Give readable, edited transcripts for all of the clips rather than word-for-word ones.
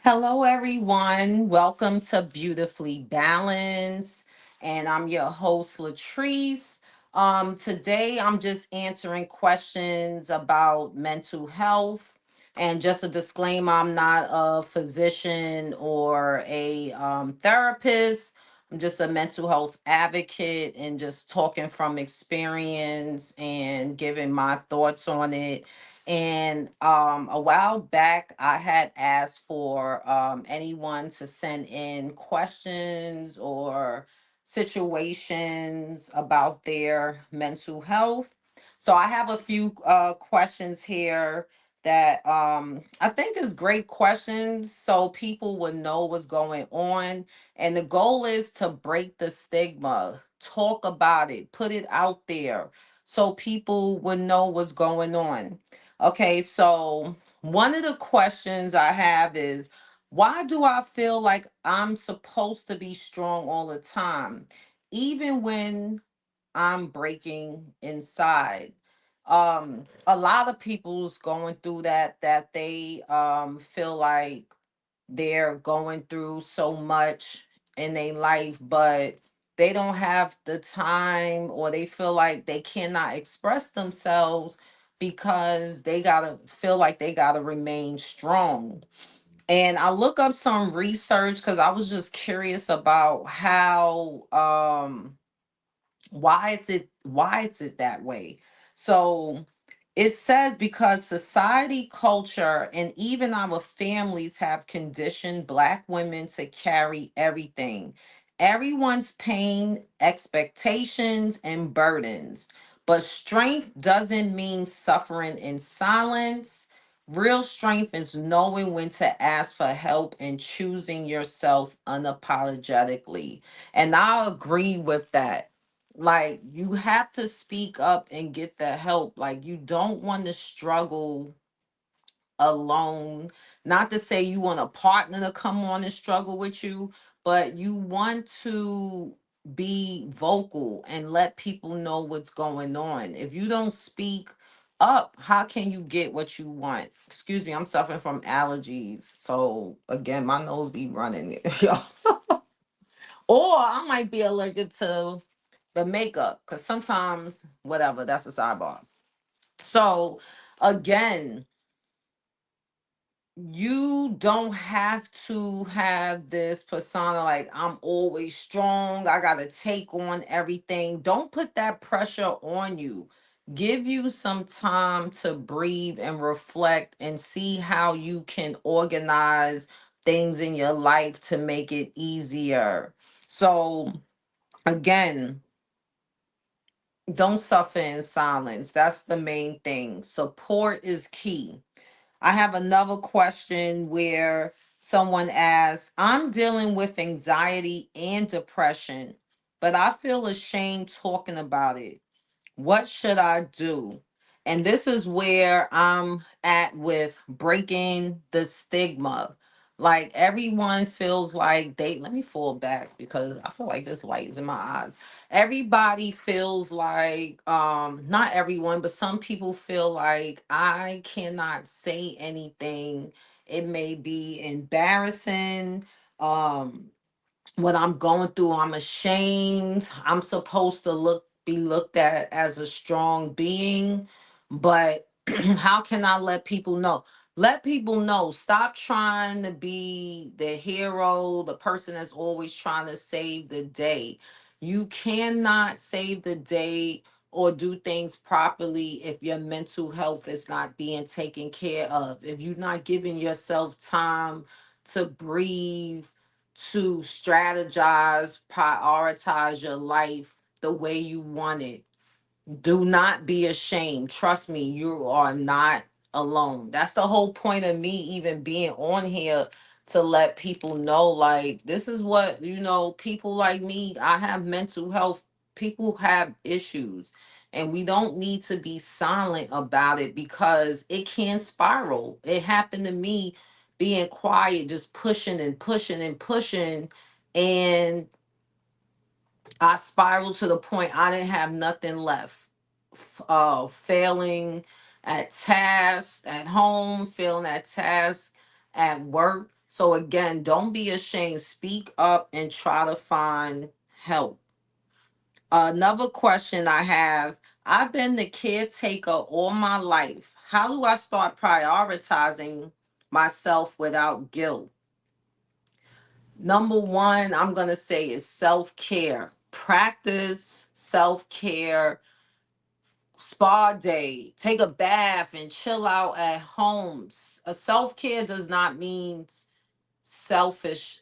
Hello, everyone. Welcome to Beautifully Balanced. And I'm your host, Latrice. Today, I'm just answering questions about mental health. And just a disclaimer, I'm not a physician or a therapist. I'm just a mental health advocate and just talking from experience and giving my thoughts on it. And a while back, I had asked for anyone to send in questions or situations about their mental health. So I have a few questions here that I think is great questions so people would know what's going on. And the goal is to break the stigma, talk about it, put it out there so people would know what's going on. Okay, so one of the questions I have is, why do I feel like I'm supposed to be strong all the time, even when I'm breaking inside? A lot of people's going through that they feel like they're going through so much in their life, but they don't have the time, or they feel like they cannot express themselves because they gotta feel like they gotta remain strong. And I look up some research because I was just curious about how why is it that way. So it says because society, culture, and even our families have conditioned Black women to carry everything, everyone's pain, expectations, and burdens. But strength doesn't mean suffering in silence. Real strength is knowing when to ask for help and choosing yourself unapologetically. And I agree with that. Like, you have to speak up and get the help. Like, you don't want to struggle alone. Not to say you want a partner to come on and struggle with you, but you want to be vocal and let people know what's going on. If you don't speak up, how can you get what you want? Excuse me, I'm suffering from allergies. So again, my nose be running. Or I might be allergic to the makeup, because sometimes, whatever, that's a sidebar. So again, you don't have to have this persona like, I'm always strong, I gotta take on everything. Don't put that pressure on you. Give you some time to breathe and reflect and see how you can organize things in your life to make it easier. So again, don't suffer in silence. That's the main thing. Support is key. I have another question where someone asks, I'm dealing with anxiety and depression, but I feel ashamed talking about it. What should I do? And this is where I'm at with breaking the stigma. Like, everyone feels like they, let me fall back because I feel like this light is in my eyes. Everybody feels like, not everyone, but some people feel like I cannot say anything. It may be embarrassing. Um, what I'm going through, I'm ashamed. I'm supposed to be looked at as a strong being, but how can I let people know? Let people know. Stop trying to be the hero, the person that's always trying to save the day. You cannot save the day or do things properly if your mental health is not being taken care of. If you're not giving yourself time to breathe, to strategize, prioritize your life the way you want it. Do not be ashamed. Trust me, you are not alone. That's the whole point of me even being on here, to let people know, like, this is what, people like me, I have mental health, people have issues, and we don't need to be silent about it because it can spiral. It happened to me, being quiet, just pushing and pushing and pushing, and I spiraled to the point I didn't have nothing left. Failing at tasks at home, failing at tasks at work. So again, don't be ashamed. Speak up and try to find help. Another question I have: I've been the caretaker all my life. How do I start prioritizing myself without guilt? Number one, I'm going to say is self care. Practice self care, spa day, take a bath and chill out at home. A self care does not mean selfishness,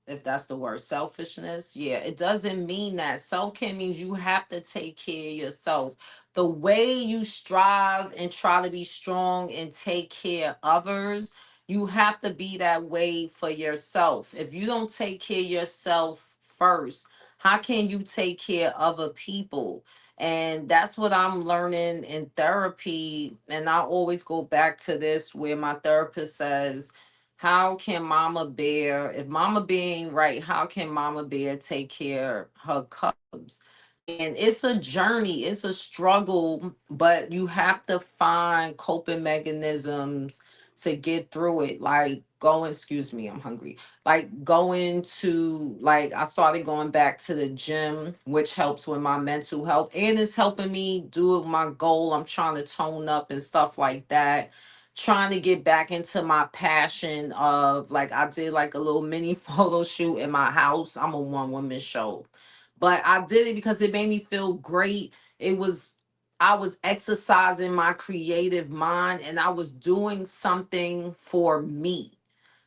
if that's the word, selfishness. Yeah, it doesn't mean that. Self-care means you have to take care of yourself. The way you strive and try to be strong and take care of others, you have to be that way for yourself. If you don't take care of yourself first, how can you take care of other people? And that's what I'm learning in therapy. And I always go back to this where my therapist says, how can Mama Bear, if Mama Bear ain't right, how can Mama Bear take care of her cubs? And it's a journey, it's a struggle, but you have to find coping mechanisms to get through it. Like going, excuse me, I'm hungry. Like going to, like, I started going back to the gym, which helps with my mental health and it's helping me do my goal. I'm trying to tone up and stuff like that, trying to get back into my passion of, like, I did like a little mini photo shoot in my house. I'm a one woman show. But I did it because it made me feel great. It was I was exercising my creative mind and I was doing something for me.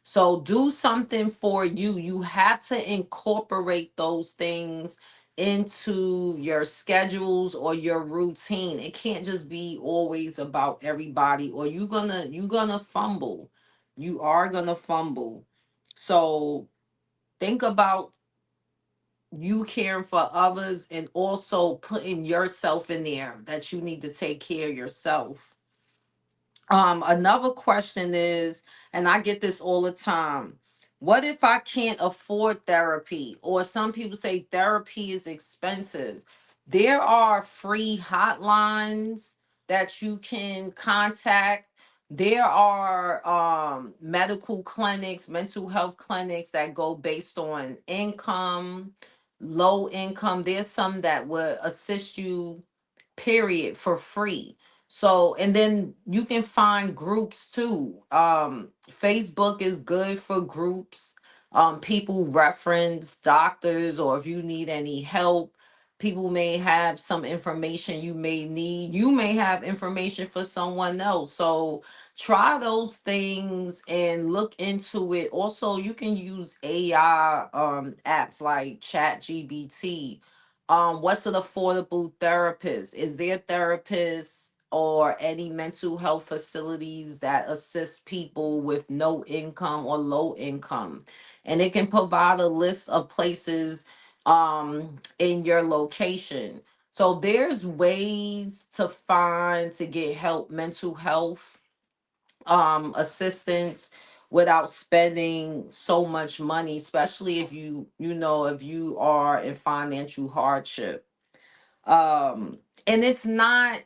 So do something for you. You have to incorporate those things into your schedules or your routine. It can't just be always about everybody or you're gonna fumble. You are gonna fumble. So think about you caring for others and also putting yourself in there that you need to take care of yourself. Another question is, and I get this all the time: what if I can't afford therapy? Or some people say therapy is expensive. There are free hotlines that you can contact. There are medical clinics, mental health clinics that go based on income, low income. There's some that would assist you, period, for free. So, and then you can find groups too. Facebook is good for groups. People reference doctors, or if you need any help, people may have some information you may need. You may have information for someone else. So try those things and look into it. Also, you can use AI apps like ChatGPT. What's an affordable therapist? Is there therapists or any mental health facilities that assist people with no income or low income? And it can provide a list of places in your location. So there's ways to find to get help, mental health assistance, without spending so much money, especially if if you are in financial hardship. And it's not,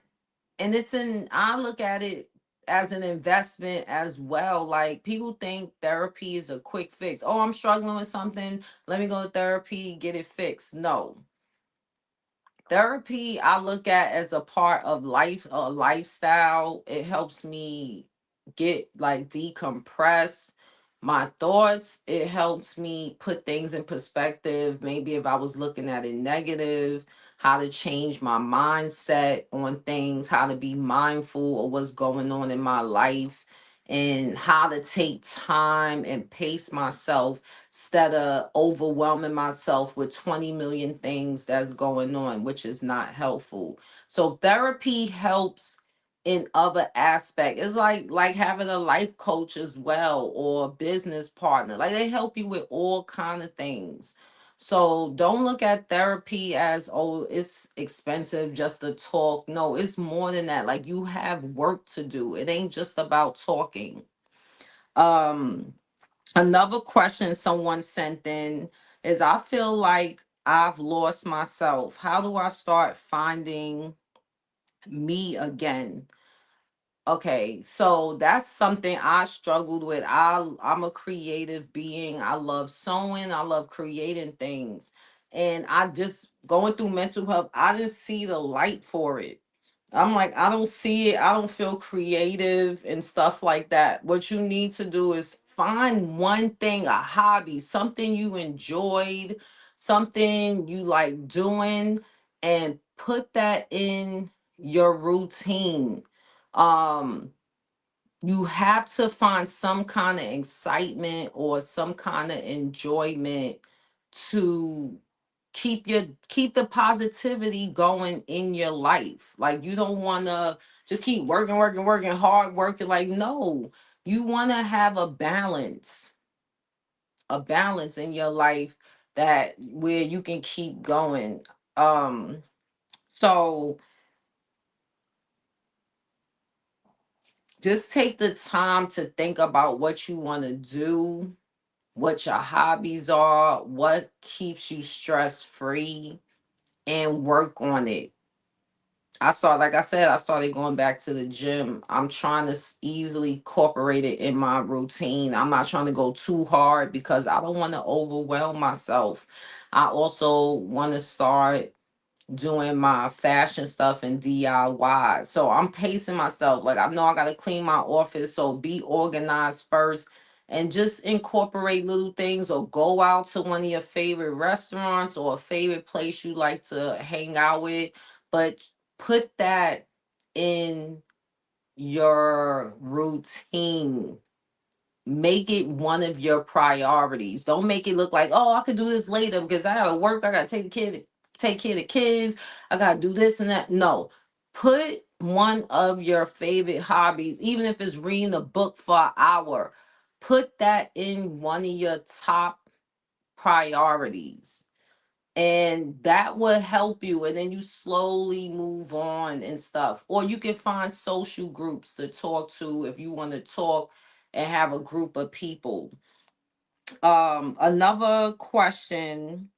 and it's in I look at it as an investment as well. Like, people think therapy is a quick fix. Oh, I'm struggling with something, let me go to therapy, get it fixed. No, therapy I look at as a part of life, a lifestyle. It helps me get, like, decompress my thoughts. It helps me put things in perspective. Maybe if I was looking at it negative, how to change my mindset on things, how to be mindful of what's going on in my life, and how to take time and pace myself instead of overwhelming myself with 20 million things that's going on, which is not helpful. So therapy helps in other aspects. It's like having a life coach as well, or a business partner. Like, they help you with all kind of things. So don't look at therapy as, oh, it's expensive just to talk. No, it's more than that. Like, you have work to do. It ain't just about talking. Um Another question someone sent in is, I feel like I've lost myself. How do I start finding me again? Okay, so that's something I struggled with. I'm a creative being. I love sewing. I love creating things. And I just going through mental health, I didn't see the light for it. I'm like, I don't see it. I don't feel creative and stuff like that. What you need to do is find one thing, a hobby, something you enjoyed, something you like doing, and put that in your routine. um you have to find some kind of excitement or some kind of enjoyment to keep the positivity going in your life. Like, you don't want to just keep working hard working. Like, no, you want to have a balance in your life, that where you can keep going. So just take the time to think about what you want to do, what your hobbies are, what keeps you stress free, and work on it. Like I said, I started going back to the gym. I'm trying to easily incorporate it in my routine. I'm not trying to go too hard because I don't want to overwhelm myself. I also want to start doing my fashion stuff and DIY. So I'm pacing myself. Like, I know I gotta clean my office, so be organized first and just incorporate little things, or go out to one of your favorite restaurants or a favorite place you like to hang out with. But put that in your routine. Make it one of your priorities. Don't make it look like, oh, I could do this later because I gotta work, I gotta take care of the kids, I gotta do this and that. No. Put one of your favorite hobbies, even if it's reading a book for an hour, put that in one of your top priorities. And that will help you. And then you slowly move on and stuff. Or you can find social groups to talk to if you want to talk and have a group of people. Another question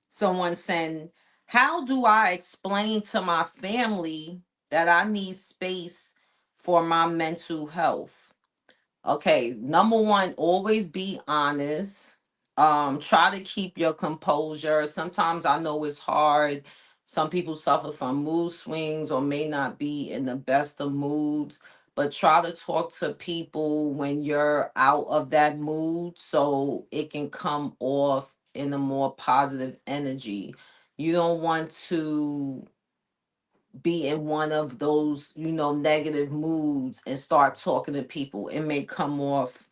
someone sent: how do I explain to my family that I need space for my mental health? Okay, number one, always be honest. Try to keep your composure. Sometimes I know it's hard. Some people suffer from mood swings or may not be in the best of moods, but try to talk to people when you're out of that mood so it can come off in a more positive energy. You don't want to be in one of those, negative moods and start talking to people. It may come off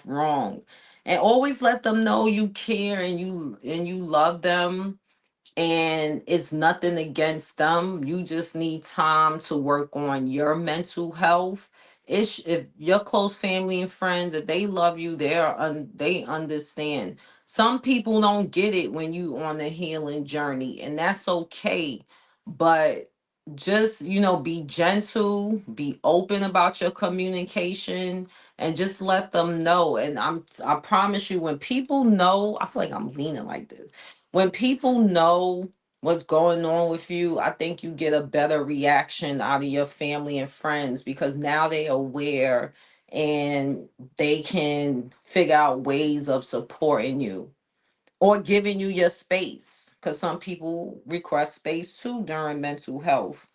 wrong. And always let them know you care and you love them, and it's nothing against them. You just need time to work on your mental health. If your close family and friends, if they love you, they understand. Some people don't get it when you on a healing journey, and that's okay. But just, be gentle, be open about your communication, and just let them know. And I promise you, when people know, I feel like I'm leaning like this. When people know what's going on with you, I think you get a better reaction out of your family and friends, because now they're aware and they can figure out ways of supporting you or giving you your space, because some people request space too during mental health.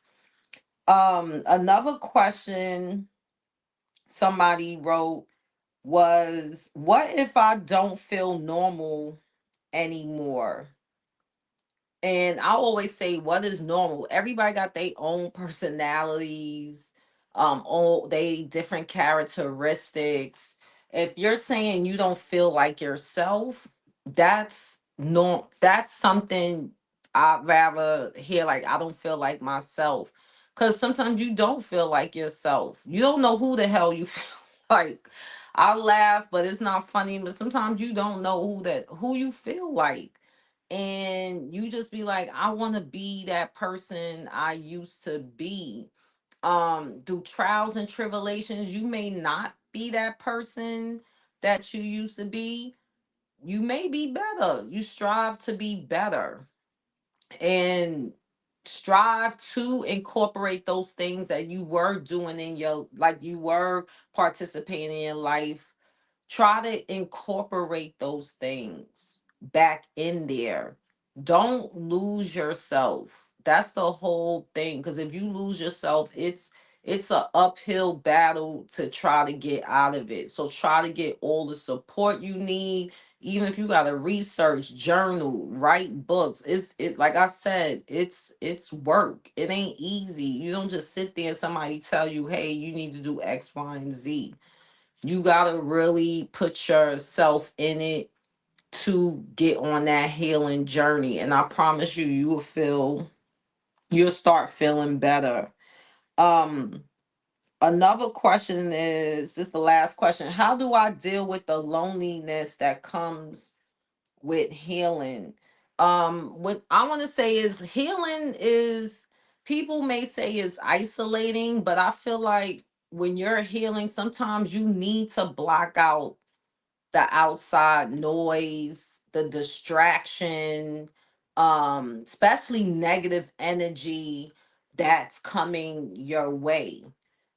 Another question somebody wrote was, what if I don't feel normal anymore? And I always say, what is normal? Everybody got their own personalities, all they different characteristics. If you're saying you don't feel like yourself, that's something I'd rather hear. Like, I don't feel like myself. Cause sometimes you don't feel like yourself. You don't know who the hell you feel like. I laugh, but it's not funny. But sometimes you don't know who you feel like, and you just be like, I want to be that person I used to be. Through trials and tribulations, you may not be that person that you used to be. You may be better. You strive to be better. And strive to incorporate those things that you were doing in your, like you were participating in your life. Try to incorporate those things back in there. Don't lose yourself. That's the whole thing, because if you lose yourself, it's a uphill battle to try to get out of it. So try to get all the support you need. Even if you got to research, journal, write books, it like I said, it's work. It ain't easy. You don't just sit there and somebody tell you, hey, you need to do X, Y, and Z. You gotta really put yourself in it to get on that healing journey. And I promise you, you'll start feeling better. Um, Another question is, this is the last question. How do I deal with the loneliness that comes with healing? What I want to say is, healing is, people may say is isolating, but I feel like when you're healing, sometimes you need to block out the outside noise, the distraction, especially negative energy that's coming your way.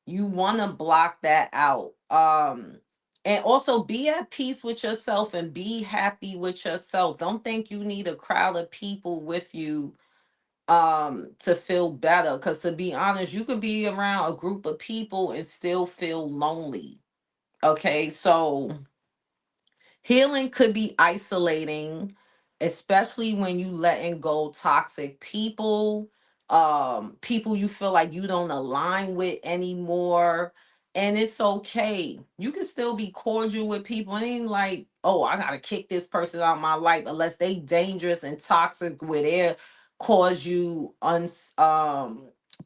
You want to block that out. And also be at peace with yourself and be happy with yourself. Don't think you need a crowd of people with you to feel better, cuz to be honest, you could be around a group of people and still feel lonely. Okay? So healing could be isolating, especially when you letting go toxic people, people you feel like you don't align with anymore. And it's okay. You can still be cordial with people. It ain't like, oh, I gotta kick this person out of my life unless they dangerous and toxic where they cause you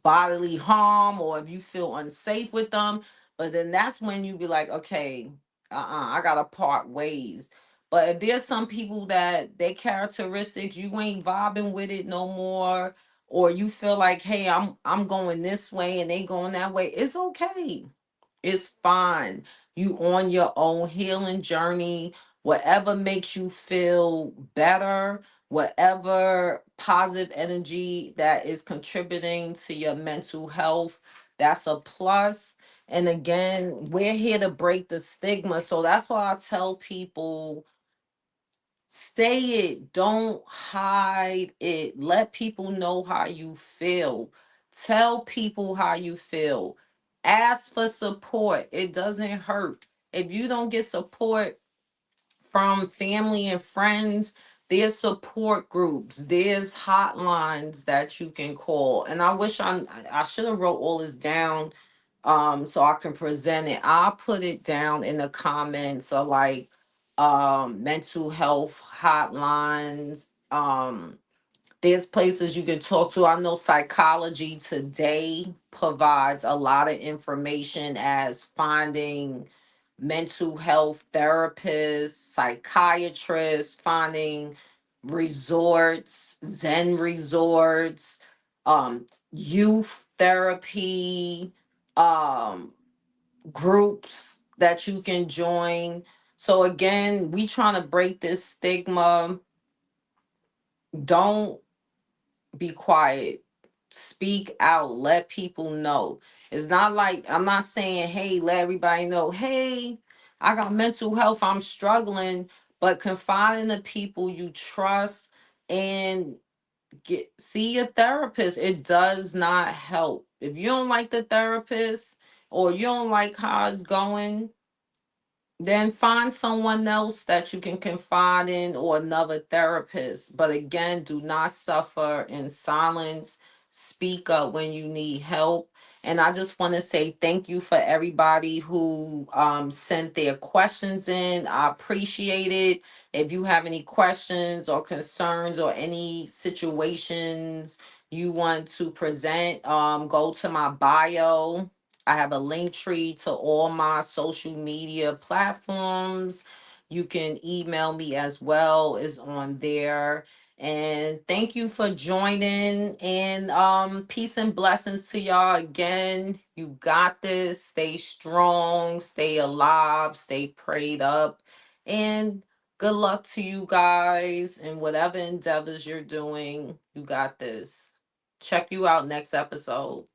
bodily harm, or if you feel unsafe with them. But then that's when you be like, okay, I gotta part ways. But if there's some people that they characteristics you ain't vibing with it no more, or you feel like, hey, I'm going this way and they going that way, it's okay. It's fine. You on your own healing journey. Whatever makes you feel better, whatever positive energy that is contributing to your mental health, that's a plus. And again, we're here to break the stigma. So that's why I tell people, say it, don't hide it. Let people know how you feel. Tell people how you feel. Ask for support. It doesn't hurt. If you don't get support from family and friends, there's support groups, there's hotlines that you can call. And I wish I should have wrote all this down so I can present it. I'll put it down in the comments of like mental health hotlines. There's places you can talk to. I know Psychology Today provides a lot of information as finding mental health therapists, psychiatrists, finding resorts, Zen resorts, youth therapy, um, groups that you can join. So again, we trying to break this stigma. Don't be quiet. Speak out. Let people know. It's not like, I'm not saying, hey, let everybody know, hey, I got mental health, I'm struggling, but confide in the people you trust and get see your therapist. It does not help. If you don't like the therapist or you don't like how it's going, then find someone else that you can confide in or another therapist. But again, do not suffer in silence. Speak up when you need help. And I just want to say thank you for everybody who sent their questions in. I appreciate it. If you have any questions or concerns or any situations you want to present, go to my bio. I have a link tree to all my social media platforms. You can email me as well, is on there. And thank you for joining. And peace and blessings to y'all again. You got this. Stay strong, stay alive, stay prayed up. And good luck to you guys in whatever endeavors you're doing. You got this. Check you out next episode.